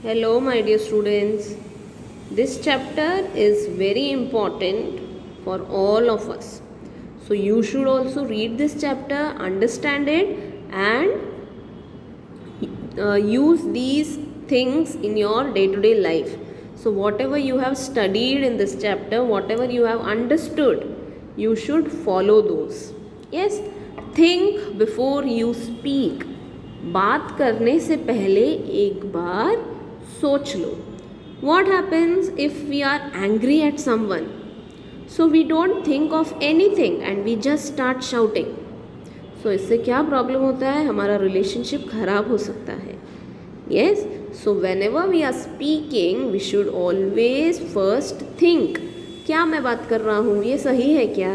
Hello, my dear students. This chapter is very important for all of us. So, you should also read this chapter, understand it, and use these things in your day to day life. So, whatever you have studied in this chapter, whatever you have understood, you should follow those. Yes, think before you speak. बात करने से पहले एक बार सोच लो. What happens if we are angry at someone? So we don't think of anything and we just start shouting. So इससे क्या problem होता है, हमारा रिलेशनशिप खराब हो सकता है. Yes, so whenever we are speaking, we should always first think. क्या मैं बात कर रहा हूँ, ये सही है क्या,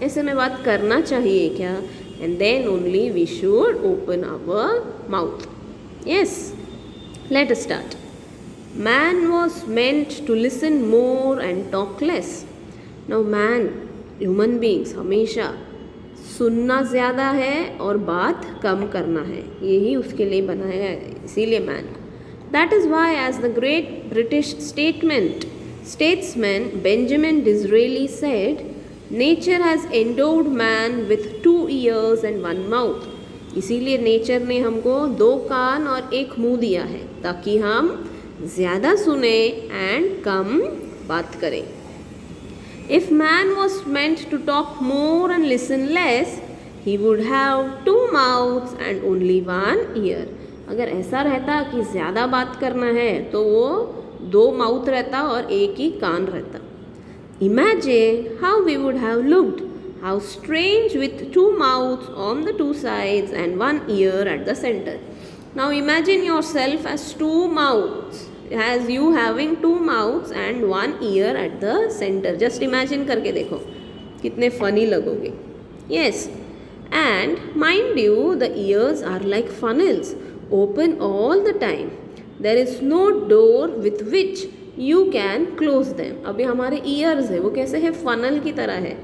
ऐसे में बात करना चाहिए क्या, and then only we should open our mouth. Yes, let us start. Man was meant to listen more and talk less. Now man, human beings, हमेशा सुनना ज़्यादा है और बात कम करना है, यही उसके लिए बनाया है, इसीलिए मैन को. That is why, as the great British statesman Benjamin Disraeli said, nature has endowed man with 2 ears and 1 mouth. इसीलिए नेचर ने हमको 2 कान और 1 मुंह दिया है ताकि हम ज़्यादा सुने एंड कम बात करें. If man was meant to talk more and listen less, he would have 2 mouths and only 1 ear. अगर ऐसा रहता कि ज़्यादा बात करना है तो वो 2 माउथ रहता और 1 ही कान रहता. Imagine how we would have looked. How strange with 2 mouths on the 2 sides and 1 ear at the center. Now imagine yourself as 2 mouths, as you having 2 mouths and 1 ear at the center. Just imagine करके देखो कितने funny लगोगे. Yes, and mind you, the ears are like funnels, open all the time. There is no door with which you can close them. अभी हमारे ears है वो कैसे है, funnel की तरह है.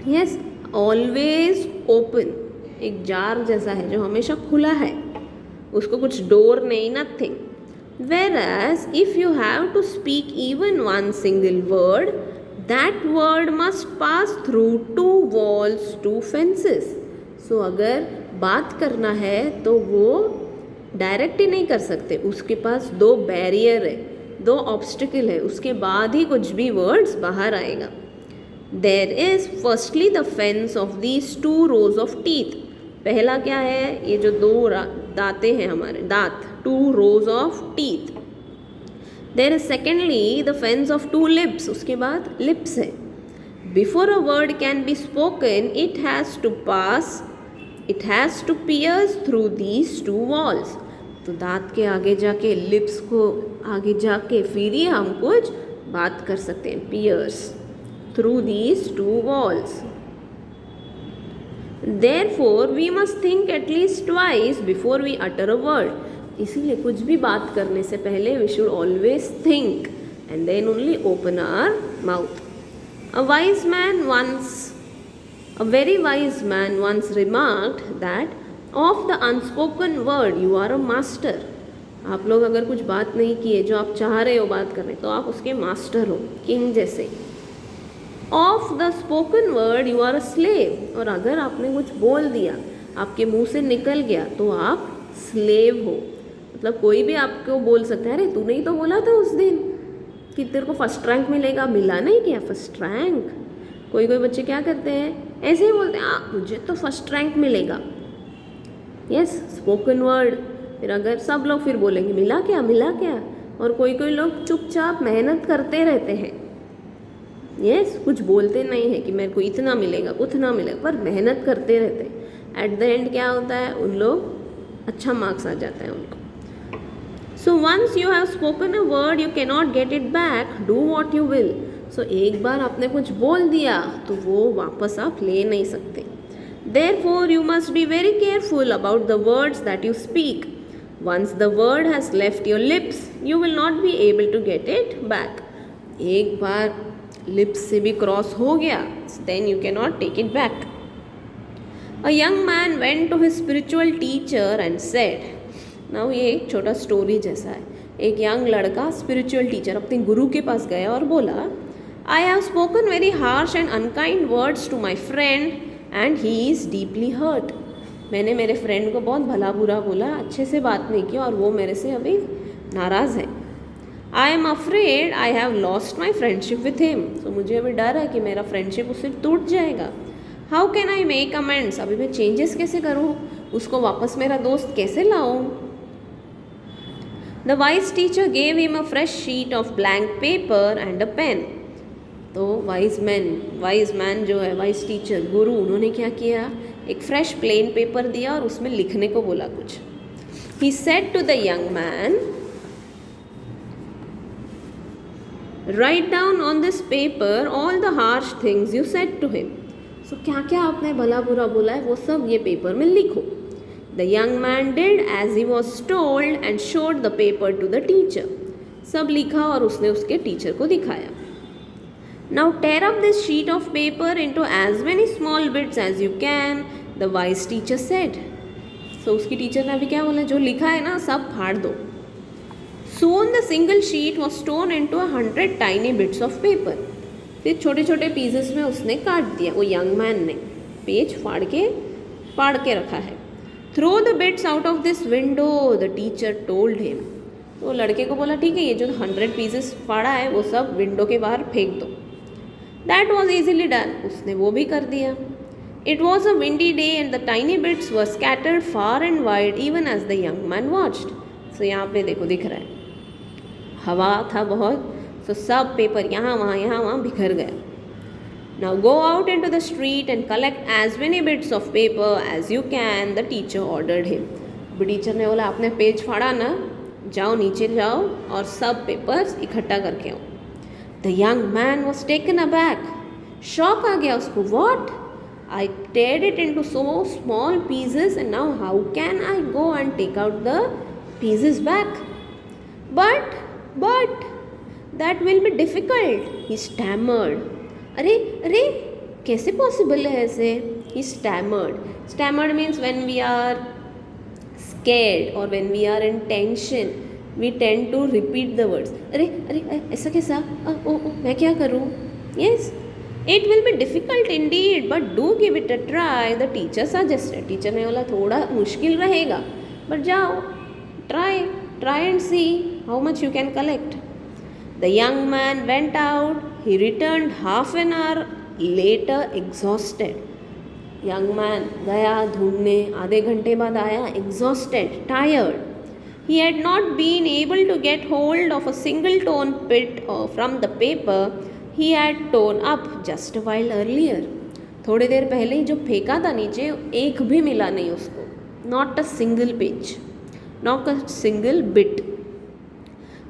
Yes, always open, एक जार जैसा है जो हमेशा खुला है, उसको कुछ डोर नहीं, nothing. Whereas if you have to speak even one single word, that word must pass through 2 walls, 2 fences. So अगर बात करना है तो वो डायरेक्ट ही नहीं कर सकते, उसके पास 2 बैरियर है, 2 ऑब्स्टिकल है, उसके बाद ही कुछ भी वर्ड्स बाहर आएगा. There is firstly the fence of these 2 rows of teeth. पहला क्या है, ये जो 2 दांतें हैं हमारे दांत, 2 rows of teeth. There is secondly the fence of 2 lips. उसके बाद lips है. Before a word can be spoken, it has to pierce through these 2 walls. तो दांत के आगे जाके, लिप्स को आगे जाके फिर ही हम कुछ बात कर सकते हैं. pierce through these 2 walls. Therefore we must think at least twice before we utter a word. इसीलिए कुछ भी बात करने से पहले we should always think and then only open our mouth. A very wise man once remarked that of the unspoken word you are a master. आप लोग अगर कुछ बात नहीं किए जो आप चाह रहे हो बात करने, तो आप उसके मास्टर हो, किंग जैसे. Of the spoken word you are a slave. और अगर आपने कुछ बोल दिया, आपके मुंह से निकल गया, तो आप स्लेव हो. मतलब कोई भी आपको बोल सकता है, अरे तूने ही तो बोला था उस दिन कि तेरे को फर्स्ट रैंक मिलेगा, मिला नहीं क्या फर्स्ट रैंक. कोई बच्चे क्या करते हैं, ऐसे ही बोलते हैं, मुझे तो फर्स्ट रैंक मिलेगा. Yes, spoken word. फिर अगर सब लोग फिर बोलेंगे मिला क्या, मिला क्या. और कोई लोग चुपचाप मेहनत करते रहते हैं. यस, कुछ बोलते नहीं है कि मेरे को इतना मिलेगा उतना मिलेगा, पर मेहनत करते रहते हैं. एट द एंड क्या होता है, उन लोग अच्छा मार्क्स आ जाता है उनको. So once you have spoken a word you can not get it back, do what you will. So एक बार आपने कुछ बोल दिया तो वो वापस आप ले नहीं सकते. Therefore you must be very careful about the words that you speak. Once the word has left your lips, you will not be able to get it back. एक बार लिप्स से भी क्रॉस हो गया, then you cannot take it back. A young man went to his spiritual teacher and said, now ये एक छोटा story जैसा है। एक यंग लड़का स्पिरिचुअल टीचर अपने गुरु के पास गया और बोला, I have spoken very harsh and unkind words to my friend and he is deeply hurt. मैंने मेरे फ्रेंड को बहुत भला बुरा बोला, अच्छे से बात नहीं की और वो मेरे से अभी नाराज़ है। I am afraid I have lost my friendship with him. तो मुझे अभी डर है कि मेरा फ्रेंडशिप उससे टूट जाएगा। How can I make amends, अभी मैं चेंजेस कैसे करूँ, उसको वापस मेरा दोस्त कैसे लाऊं? The wise teacher gave him a fresh sheet of blank paper and a pen. तो वाइज मैन जो है, वाइज टीचर गुरु, उन्होंने क्या किया, एक फ्रेश प्लेन पेपर दिया और उसमें लिखने को बोला कुछ। He said to the young man, write down on this paper all the harsh things you said to him. So क्या क्या आपने भला बुरा बोला है वो सब ये पेपर में लिखो। The young man did as he was told and showed the paper to the teacher. सब लिखा और उसने उसके टीचर को दिखाया। Now tear up this sheet of paper into as many small bits as you can, the wise teacher said. So उसकी teacher ने अभी क्या बोला, जो लिखा है ना सब फाड़ दो। Soon the single sheet was torn into 100 tiny bits of paper. फिर छोटे छोटे पीसेस में उसने काट दिया, वो यंग मैन ने पेज फाड़ के रखा है। Throw the bits out of this window, the teacher told him. तो लड़के को बोला, ठीक है, ये जो 100 पीसेस फाड़ा है वो सब विंडो के बाहर फेंक दो। दैट वॉज ईजिली डन, उसने वो भी कर दिया। It was a windy day and the tiny bits were scattered far and wide even as the young man watched. So यहाँ पे देखो दिख रहा है, हवा था बहुत, तो सब पेपर यहाँ वहाँ बिखर गया। Now go out into the street and collect as many bits of paper as you can, the teacher ordered him. Teacher ने बोला, आपने पेज फाड़ा ना, जाओ नीचे जाओ और सब पेपर्स इकट्ठा करके आओ। The young man was taken aback, shock आ गया उसको। What, I teared it into so small pieces and now how can I go and take out the pieces back? But that will be difficult, he stammered. अरे कैसे possible है ऐसे? He stammered. Stammered means when we are scared or when we are in tension, we tend to repeat the words. अरे ऐसा कैसा? मैं क्या करूँ? Yes, it will be difficult indeed, but do give it a try, the teacher suggested. Teacher ने बोला थोड़ा मुश्किल रहेगा, but जाओ, try and see how much you can collect. The young man went out. He returned half an hour later exhausted. Young man गया ढूंढने, आधे घंटे बाद आया exhausted, tired. He had not been able to get hold of a single torn bit from the paper he had torn up just a while earlier. थोड़ी देर पहले ही जो फेंका था नीचे, एक भी मिला नहीं उसको. Not a single page, not a single bit.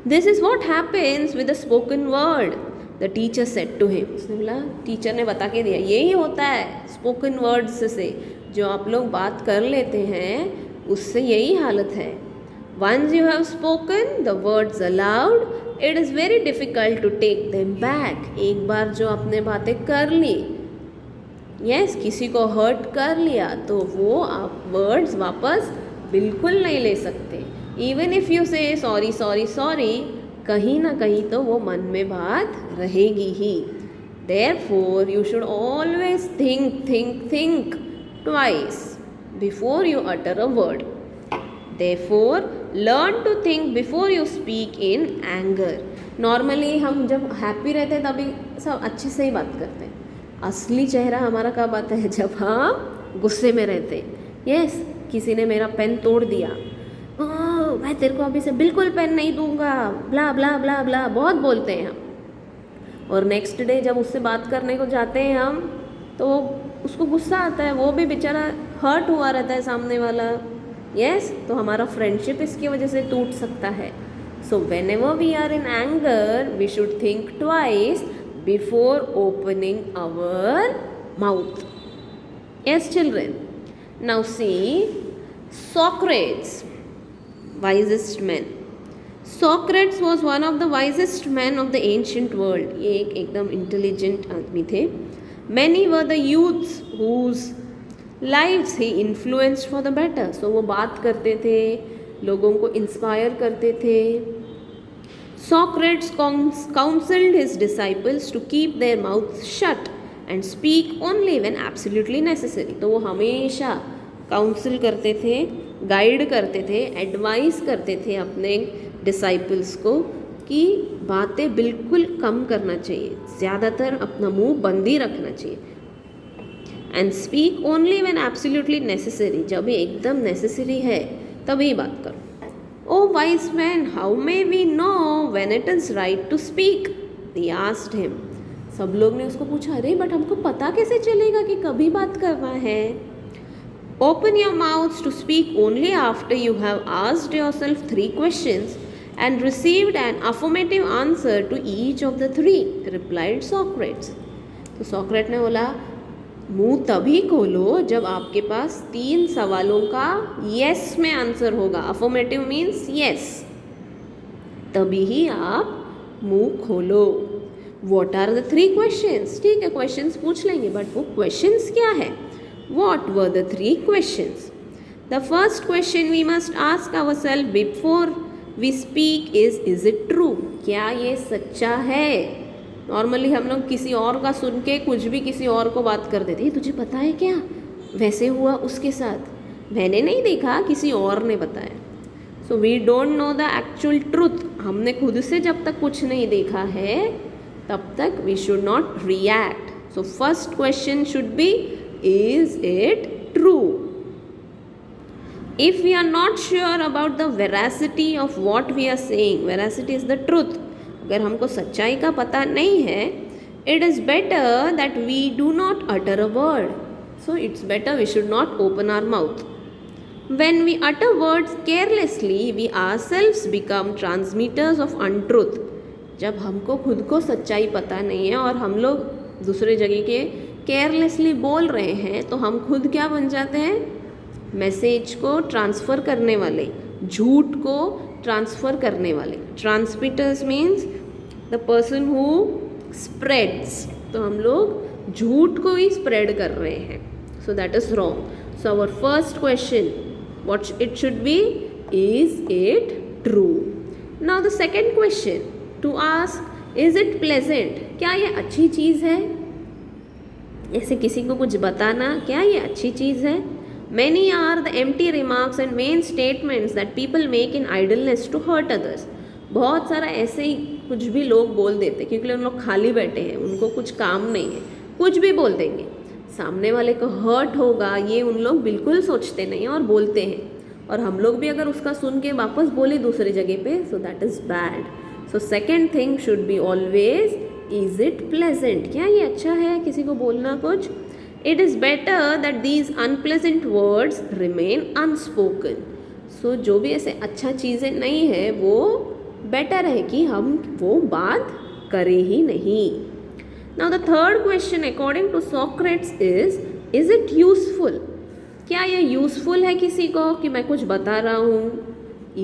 This is what happens with the spoken word, the teacher said to him. उसने बोला, टीचर ने बता के दिया, यही होता है स्पोकन वर्ड्स से, जो आप लोग बात कर लेते हैं उससे यही हालत है। Once you have spoken the words aloud, it is very difficult to take them back. एक बार जो आपने बातें कर ली, yes, किसी को हर्ट कर लिया, तो वो आप वर्ड्स वापस बिल्कुल नहीं ले सकते। Even if you say sorry, कहीं ना कहीं तो वो मन में बात रहेगी ही। Therefore you should always think twice before you utter a word. Therefore learn to think before you speak in anger. Normally हम जब हैप्पी रहते हैं तभी सब अच्छे से ही बात करते हैं। असली चेहरा हमारा कब आता है? जब हम गुस्से में रहते हैं। यस, किसी ने मेरा पेन तोड़ दिया, मैं तेरे को अभी से बिल्कुल पेन नहीं दूंगा, ब्ला ब्ला ब्ला ब्ला, बहुत बोलते हैं हम। और नेक्स्ट डे जब उससे बात करने को जाते हैं हम, तो उसको गुस्सा आता है, वो भी बेचारा हर्ट हुआ रहता है सामने वाला। यस, तो हमारा फ्रेंडशिप इसकी वजह से टूट सकता है। So whenever we are in anger, we should think twice before opening our mouth. Yes children, now see Socrates, wisest man. Socrates was one of the wisest men of the ancient world. ये एक एकदम intelligent आदमी थे। Many were the youths whose lives he influenced for the better. So वो बात करते थे, लोगों को इंस्पायर करते थे। Socrates counseled his disciples to keep their mouths shut and speak only when absolutely necessary. तो वो हमेशा काउंसिल करते थे, गाइड करते थे, एडवाइस करते थे अपने डिसाइपल्स को कि बातें बिल्कुल कम करना चाहिए, ज़्यादातर अपना मुंह बंद ही रखना चाहिए। And speak only when absolutely necessary, जब भी एकदम नेसेसरी है तभी बात करो। O wise man, how may we know when it is right to speak, they asked him. सब लोग ने उसको पूछा, अरे बट हमको पता कैसे चलेगा कि कभी बात करना है? Open your mouth to speak only after you have asked yourself 3 questions and received an affirmative answer to each of the 3, replied Socrates. तो सॉक्रेट ने बोला, मुंह तभी खोलो जब आपके पास 3 सवालों का यस में आंसर होगा। अफर्मेटिव मीन्स यस, तभी ही आप मुंह खोलो। What are the 3 questions? ठीक है, क्वेश्चंस पूछ लेंगे, बट वो क्वेश्चंस क्या है? What were the 3 questions? The first question we must ask ourselves before we speak is it true? क्या ये सच्चा है? नॉर्मली हम लोग किसी और का सुन के कुछ भी किसी और को बात कर देते, तुझे पता है क्या वैसे हुआ उसके साथ, मैंने नहीं देखा, किसी और ने बताया। So we don't know the actual truth. हमने खुद से जब तक कुछ नहीं देखा है तब तक we should not react. So first question should be, is it true? If we are not sure about the veracity of what we are saying, veracity is the truth, अगर हमको सच्चाई का पता नहीं है, it is better that we do not utter a word. So it's better we should not open our mouth. When we utter words carelessly, we ourselves become transmitters of untruth. जब हमको खुद को सच्चाई पता नहीं है और हम लोग दूसरे जगह के केयरलेसली बोल रहे हैं, तो हम खुद क्या बन जाते हैं? मैसेज को ट्रांसफ़र करने वाले, झूठ को ट्रांसफ़र करने वाले। Transmitters means the person who spreads, तो हम लोग झूठ को ही स्प्रेड कर रहे हैं। So that is wrong. So our first question what it should be, is it true? Now the second question to ask, is it pleasant? क्या ये अच्छी चीज़ है? ऐसे किसी को कुछ बताना, क्या ये अच्छी चीज़ है? Many are the empty remarks and vain statements that people make in idleness to hurt others. बहुत सारा ऐसे ही कुछ भी लोग बोल देते क्योंकि उन लोग खाली बैठे हैं, उनको कुछ काम नहीं है, कुछ भी बोल देंगे, सामने वाले को हर्ट होगा, ये उन लोग बिल्कुल सोचते नहीं और बोलते हैं। और हम लोग भी अगर उसका सुन के वापस बोले दूसरी जगह पे, सो that is bad. So second thing should be always, is it pleasant? क्या ये अच्छा है किसी को बोलना कुछ? It is better that these unpleasant words remain unspoken. So जो भी ऐसे अच्छा चीज़ें नहीं है वो बेटर है कि हम वो बात करें ही नहीं। Now the third question according to Socrates is it useful? क्या ये यूज़फुल है किसी को कि मैं कुछ बता रहा हूँ?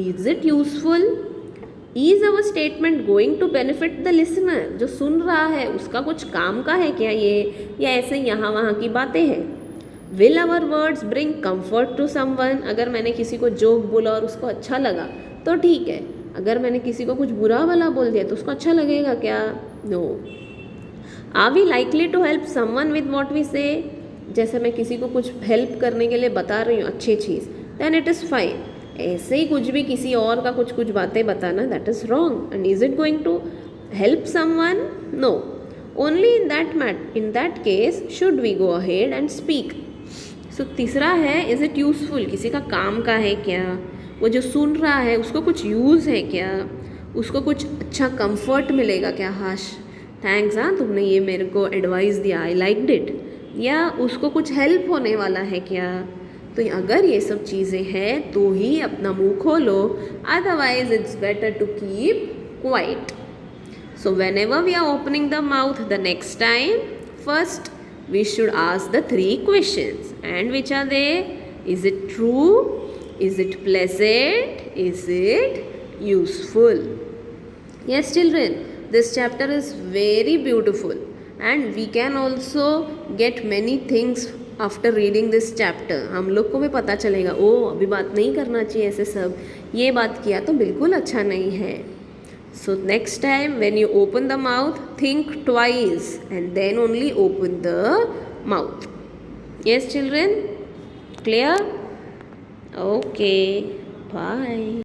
Is it useful? Is our statement going to benefit the listener? जो सुन रहा है उसका कुछ काम का है क्या ये, या ऐसे यहाँ वहाँ की बातें हैं? Will our words bring comfort to someone? अगर मैंने किसी को जोक बोला और उसको अच्छा लगा तो ठीक है, अगर मैंने किसी को कुछ बुरा वाला बोल दिया तो उसको अच्छा लगेगा क्या? No. Are we likely to help someone with what we say? जैसे मैं किसी को कुछ हेल्प करने के लिए बता रही हूँ अच्छी चीज़, then it is fine. ऐसे ही कुछ भी किसी और का कुछ कुछ बातें बताना, that is wrong. And is it going to help someone? No. Only in that case should we go ahead and speak. So तीसरा है, इज इट यूजफुल? किसी का काम का है क्या? वो जो सुन रहा है उसको कुछ यूज़ है क्या? उसको कुछ अच्छा कंफर्ट मिलेगा क्या? हाश थैंक्स, हाँ तुमने ये मेरे को एडवाइस दिया, आई लाइक्ड इट। या उसको कुछ हेल्प होने वाला है क्या? तो अगर ये सब चीज़ें हैं तो ही अपना मुंह खोलो, otherwise it's better to keep quiet. So whenever we are opening the mouth the next time, first we should ask the 3 questions. And which are they? Is it true? Is it pleasant? Is it useful? Yes children, this chapter is very beautiful and we can also get many things after reading this chapter हम लोग को भी पता चलेगा, ओ अभी बात नहीं करना चाहिए ऐसे सब, ये बात किया तो बिल्कुल अच्छा नहीं है. So next time when you open the mouth, think twice and then only open the mouth. Yes children? Clear? Okay. Bye.